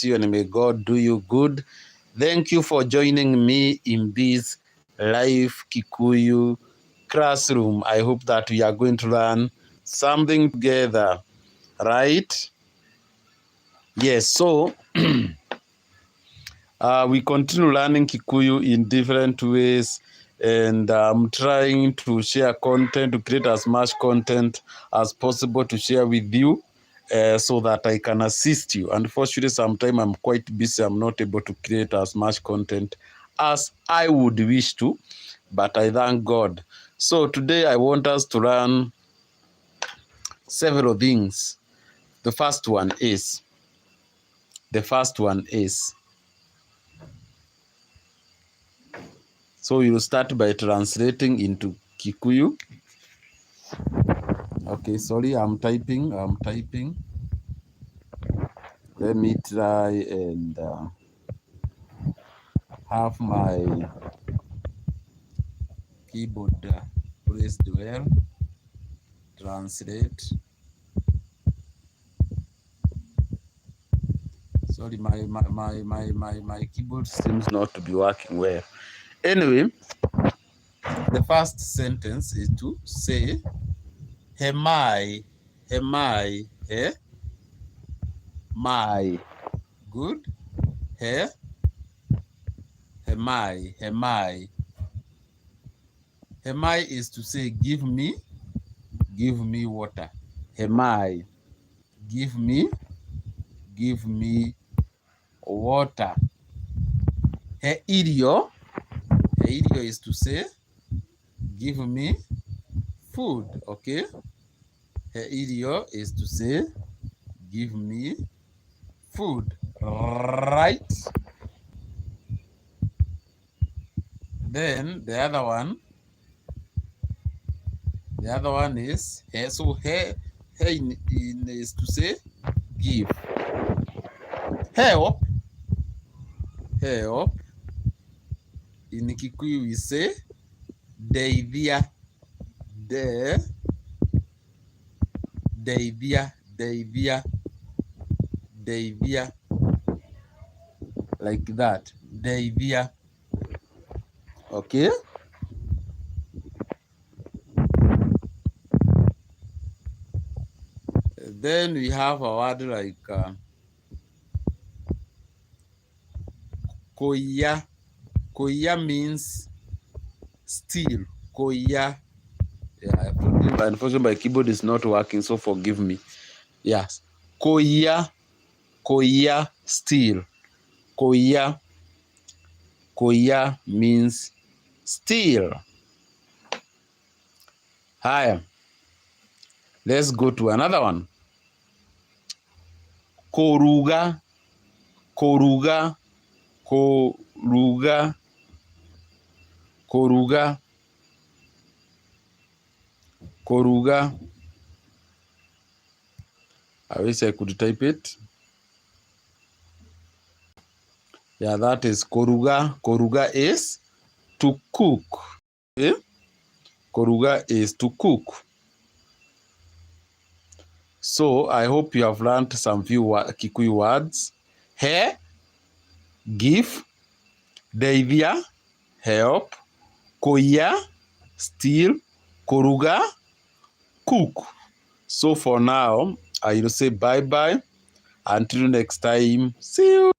bless you and may God do you good. Thank you for joining me in this live Kikuyu classroom. I hope that we are going to learn something together, right? Yes, so we continue learning Kikuyu in different ways, and I'm trying to share content, to create as much content as possible to share with you so that I can assist you. Unfortunately, sometimes I'm quite busy. I'm not able to create as much content as I would wish to, but I thank God. So today I want us to learn several things. The first one is, so you'll start by translating into Kikuyu. Okay, sorry, I'm typing. Let me try and have my keyboard placed well. Translate. Sorry, my keyboard seems not to be working well. Anyway, the first sentence is to say, Hemai, my. Good. Hemai. Hemai is to say, give me water. Hemai, give me water. Irio is to say, give me food. Okay. Irio is to say, give me food. Right. Then the other one is so is to say give. Help. In Kikuyu we say deithia. Deithia. Like that. Deithia. Okay. Then we have a word like koya. Koya means steal. Koya. Yeah, unfortunately my keyboard is not working, so forgive me. Yes. Koya, steal. Koya means steal. Haya. Let's go to another one. Koruga. I wish I could type it. Yeah, that is koruga. Koruga is to cook. Okay? Koruga is to cook. So I hope you have learned some few Kikuyu words. He, give. Deithia, help. Koya, steal. Koruga, cook. So for now, I will say bye-bye. Until next time, see you.